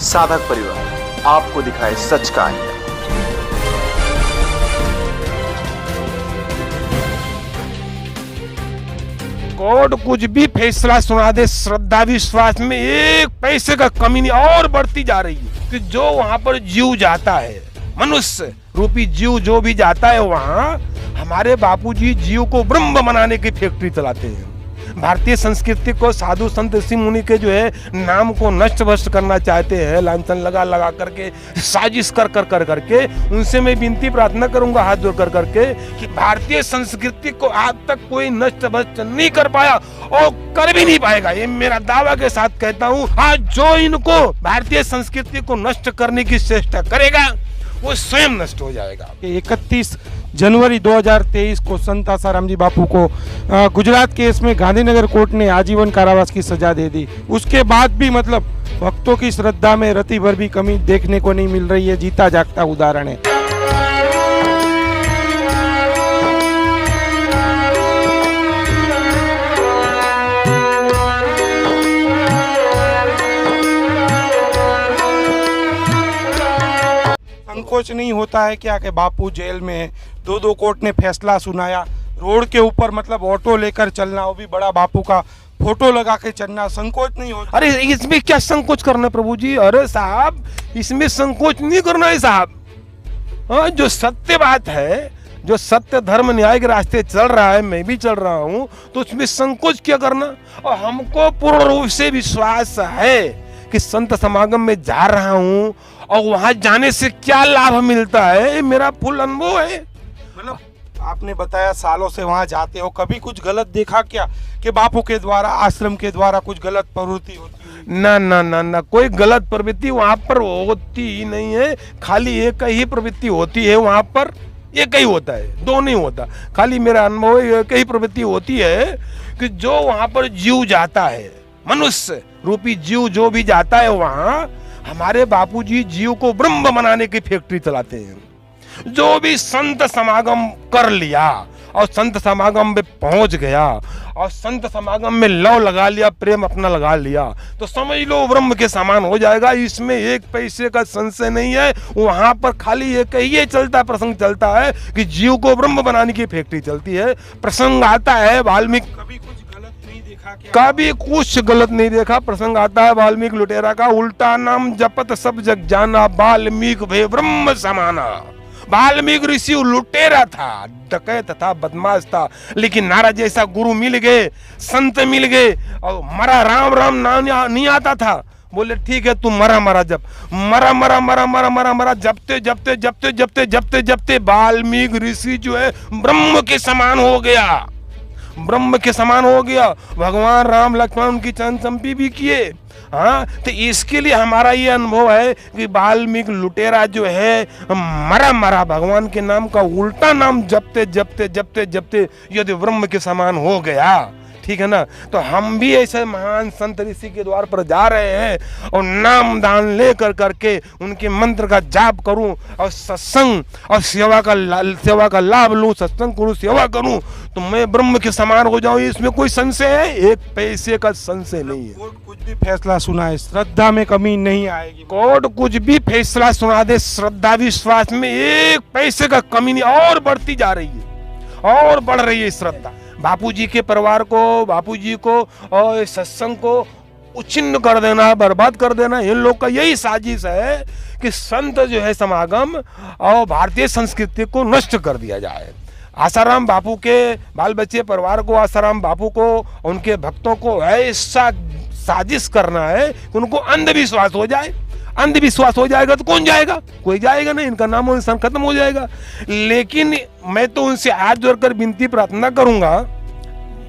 साधक परिवार आपको दिखाए सच का आईना। कोर्ट कुछ भी फैसला सुना दे, श्रद्धा विश्वास में एक पैसे का कमी नहीं और बढ़ती जा रही है। कि जो वहां पर जीव जाता है, मनुष्य रूपी जीव जो भी जाता है, वहां हमारे बापूजी जीव को ब्रह्म बनाने की फैक्ट्री चलाते हैं। भारतीय संस्कृति को साधु संत ऋषि मुनि के जो है नाम को नष्ट भ्रष्ट करना चाहते हैं, लांछन लगा लगा करके, साजिश कर करके। उनसे मैं विनती प्रार्थना करूंगा हाथ जोड़ करके कि भारतीय संस्कृति को आज तक कोई नष्ट भ्रष्ट नहीं कर पाया और कर भी नहीं पाएगा। ये मेरा दावा के साथ कहता हूँ। आज जो इनको भारतीय संस्कृति को नष्ट करने की चेष्टा करेगा वो स्वयं नष्ट हो जाएगा। 31 जनवरी 2023 को संत आसाराम जी बापू को गुजरात केस में गांधीनगर कोर्ट ने आजीवन कारावास की सजा दे दी। उसके बाद भी मतलब भक्तों की श्रद्धा में रति भर भी कमी देखने को नहीं मिल रही है। जीता जागता उदाहरण है। संकोच नहीं होता है क्या कि बापू जेल में है, दो कोर्ट ने फैसला सुनाया, रोड के ऊपर मतलब ऑटो लेकर चलना, वो भी बड़ा बापू का फोटो लगा के चलना, संकोच नहीं होता? अरे इसमें क्या संकोच करना प्रभु जी? अरे साहब इसमें संकोच नहीं करना है साहब। हाँ, जो सत्य बात है, जो सत्य धर्म न्याय के रास्ते चल रहा है, मैं भी चल रहा हूँ, तो उसमें संकोच क्या करना? और हमको पूर्ण रूप से विश्वास है कि संत समागम में जा रहा हूँ और वहां जाने से क्या लाभ मिलता है, मेरा फुल अनुभव है। मतलब आपने बताया सालों से वहां जाते हो, कभी कुछ गलत देखा क्या कि बापू के द्वारा, आश्रम के द्वारा कुछ गलत प्रवृत्ति होती है? ना ना ना ना, कोई गलत प्रवृत्ति वहां पर होती ही नहीं है। खाली एक ही प्रवृत्ति होती है वहां पर, एक ही होता है, दो नहीं होता। खाली मेरा अनुभव एक ही प्रवृत्ति होती है कि जो वहां पर जीव जाता है, मनुष्य रूपी जीव जो भी जाता है, वहां हमारे बापूजी जीव को ब्रह्म बनाने की फैक्ट्री चलाते हैं। जो भी संत समागम कर लिया और संत समागम में पहुंच गया और संत समागम में लव लगा लिया, प्रेम अपना लगा लिया, तो समझ लो ब्रह्म के समान हो जाएगा। इसमें एक पैसे का संशय नहीं है। वहां पर खाली एक ही चलता प्रसंग चलता है कि जीव को ब्रह्म बनाने की फैक्ट्री चलती है। प्रसंग आता है वाल्मीकि, कभी कुछ गलत नहीं देखा। प्रसंग आता है वाल्मीकि लुटेरा का, उल्टा नाम जपत सब जग जाना, वाल्मीकि भय ब्रह्म समाना। वाल्मीकि ऋषि लुटेरा था, डकैत था, बदमाश था, लेकिन नारद जैसा गुरु मिल गए, संत मिल गए और मरा राम राम नाम नहीं आता था। बोले ठीक है तू मरा जब मरा जपते वाल्मीकि ऋषि जो है ब्रह्म के समान हो गया, ब्रह्म के समान हो गया। भगवान राम लक्ष्मण उनकी चरण चंपी भी किए। हाँ, तो इसके लिए हमारा ये अनुभव है कि वाल्मीकि लुटेरा जो है मरा भगवान के नाम का उल्टा नाम जपते यदि ब्रह्म के समान हो गया, ठीक है ना। तो हम भी ऐसे महान संत ऋषि के द्वार पर जा रहे हैं और नाम दान ले करके उनके मंत्र का जाप करूं और सत्संग और सेवा का लाभ लूं, सत्संग करूं, सेवा करूं, तो मैं ब्रह्म के समान हो जाऊं। इसमें कोई संशय है? एक पैसे का संशय नहीं है। कोर्ट कुछ भी फैसला सुना है, श्रद्धा में कमी नहीं आएगी। कोर्ट कुछ भी फैसला सुना दे, श्रद्धा विश्वास में एक पैसे का कमी नहीं और बढ़ती जा रही है, और बढ़ रही है श्रद्धा। बापूजी के परिवार को, बापूजी को और सत्संग को उच्छिन्न कर देना, बर्बाद कर देना, इन लोग का यही साजिश है कि संत जो है समागम और भारतीय संस्कृति को नष्ट कर दिया जाए। आसाराम बापू के बाल बच्चे परिवार को, आसाराम बापू को, उनके भक्तों को ऐसा साजिश करना है कि उनको अंधविश्वास हो जाए। अंधविश्वास हो जाएगा तो कौन जाएगा? कोई जाएगा नहीं, इनका नाम इंसान खत्म हो जाएगा। लेकिन मैं तो उनसे हाथ जोड़कर विनती प्रार्थना करूंगा,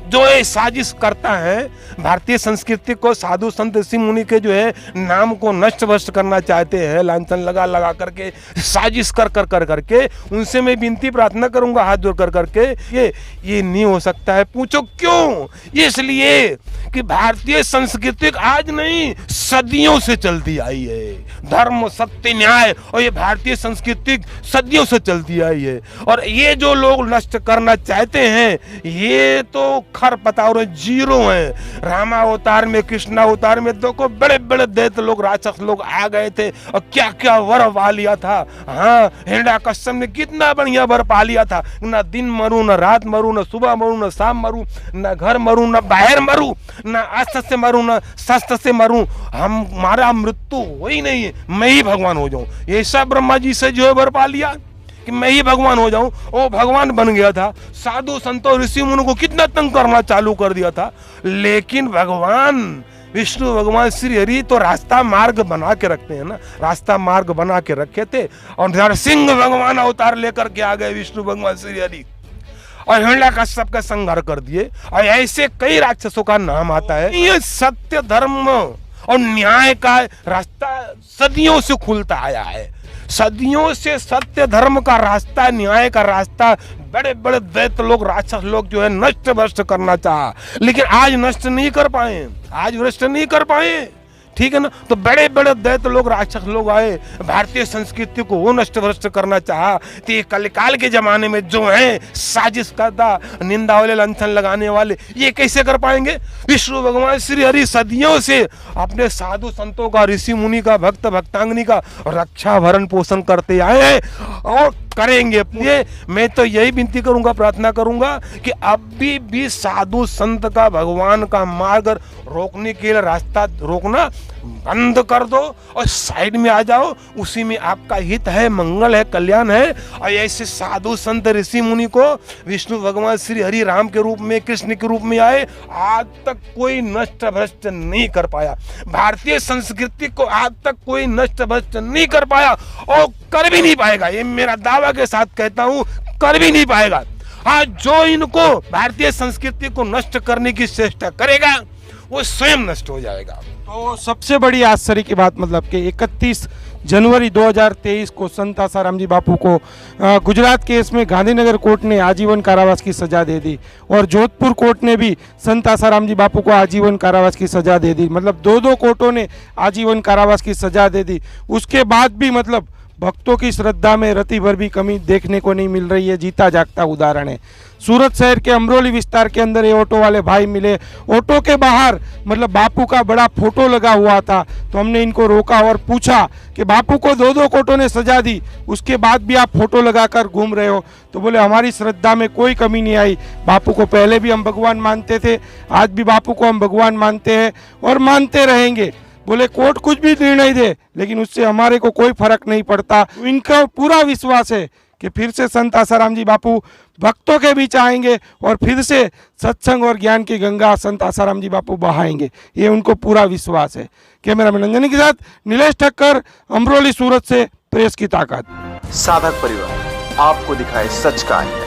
जो ये साजिश करता है भारतीय संस्कृति को, साधु संत ऋषि मुनि के जो है नाम को नष्ट भ्रष्ट करना चाहते हैं, लांछन लगा लगा करके, साजिश कर करके, उनसे मैं विनती प्रार्थना करूंगा हाथ जोड़ करके, ये नहीं हो सकता है। पूछो क्यों? इसलिए कि भारतीय संस्कृति आज नहीं, सदियों से चलती आई है। धर्म, सत्य, न्याय और ये भारतीय संस्कृति सदियों से चलती आई है। और ये जो लोग नष्ट करना चाहते हैं, ये तो खर पतावर जीरो हैं। रामा अवतार में, कृष्णा अवतार में देखो बड़े बड़े दैत्य लोग, राक्षस लोग आ गए थे और क्या क्या वर पा लिया था। हाँ, हिरण्यकश्यप ने कितना बढ़िया वर पा लिया था, ना दिन मरू, ना रात मरू, ना सुबह मरू, ना शाम मरू, ना घर मरू, ना बाहर मरू, ना अस्त्र से मरू, ना शस्त्र से मरू, हमारा मृत्यु हो ही नहीं है, मैं ही भगवान हो जाऊं। ऐसा ब्रह्मा जी से जो है वर पा लिया कि मैं ही भगवान हो जाऊं। वो भगवान बन गया था। साधु संतों ऋषि मुनि को कितना तंग करना चालू कर दिया था, लेकिन भगवान विष्णु भगवान श्री हरि तो रास्ता मार्ग बना के रखते हैं ना, रास्ता मार्ग बना के रखे थे। और नरसिंह भगवान अवतार लेकर के आ गए विष्णु भगवान श्री हरि और हिरण्यकश्यप का संहार कर दिए। और ऐसे कई राक्षसों का नाम आता है। ये सत्य धर्म और न्याय का रास्ता सदियों से खुलता आया है। सदियों से सत्य धर्म का रास्ता, न्याय का रास्ता बड़े बड़े दैत्य लोग, राक्षस लोग जो है नष्ट भ्रष्ट करना चाहा, लेकिन आज नष्ट नहीं कर पाए, आज भ्रष्ट नहीं कर पाए, ठीक है ना। तो बड़े बड़े दैत्य लोग, राक्षस लोग आए, भारतीय संस्कृति को वो नष्ट भ्रष्ट करना चाहा। तो ये कलिकाल के जमाने में जो है साजिश करता, निंदा वाले, लंथन लगाने वाले, ये कैसे कर पाएंगे। विष्णु भगवान श्री हरि सदियों से अपने साधु संतों का, ऋषि मुनि का, भक्त भक्तांगनी का रक्षा भरण पोषण करते आए हैं और करेंगे। ये मैं तो यही विनती करूंगा, प्रार्थना करूंगा कि अभी भी साधु संत का, भगवान का मार्ग रोकने के लिए रास्ता रोकना बंद कर दो और साइड में आ जाओ। उसी में आपका हित है, मंगल है, कल्याण है। और ऐसे साधु संत ऋषि मुनि को विष्णु भगवान श्री हरि राम के रूप में, कृष्ण के रूप में आए, आज तक कोई नष्ट भ्रष्ट नहीं कर पाया। भारतीय संस्कृति को आज तक कोई नष्ट भ्रष्ट नहीं कर पाया और कर भी नहीं पाएगा। ये मेरा दावा के साथ कहता हूं, कर भी नहीं पाएगा। आज जो इनको भारतीय संस्कृति को नष्ट करने की चेष्टा करेगा वो स्वयं नष्ट हो जाएगा। तो सबसे बड़ी आश्चर्य की बात मतलब कि 31 जनवरी 2023 को संत आसाराम जी बापू को गुजरात केस में गांधीनगर कोर्ट ने आजीवन कारावास की सजा दे दी और जोधपुर कोर्ट ने भी संत आसाराम जी बापू को आजीवन कारावास की सजा दे दी। मतलब दो कोर्टों ने आजीवन कारावास की सजा दे दी। उसके बाद भी मतलब भक्तों की श्रद्धा में रति भर भी कमी देखने को नहीं मिल रही है। जीता जागता उदाहरण है। सूरत शहर के अमरोली विस्तार के अंदर ये ऑटो वाले भाई मिले, ऑटो के बाहर मतलब बापू का बड़ा फोटो लगा हुआ था। तो हमने इनको रोका और पूछा कि बापू को दो कोर्टों ने सजा दी, उसके बाद भी आप फोटो लगाकर घूम रहे हो। तो बोले हमारी श्रद्धा में कोई कमी नहीं आई। बापू को पहले भी हम भगवान मानते थे, आज भी बापू को हम भगवान मानते हैं और मानते रहेंगे। बोले कोर्ट कुछ भी निर्णय दे लेकिन उससे हमारे को कोई फर्क नहीं पड़ता। इनका पूरा विश्वास है कि फिर से संत आसाराम जी बापू भक्तों के बीच आएंगे और फिर से सत्संग और ज्ञान की गंगा संत आसाराम जी बापू बहाएंगे। ये उनको पूरा विश्वास है। कैमरामैन अंजनी के साथ नीलेश ठक्कर, अमरोली सूरत से, प्रेस की ताकत। साधक परिवार आपको दिखाए सच का आईना।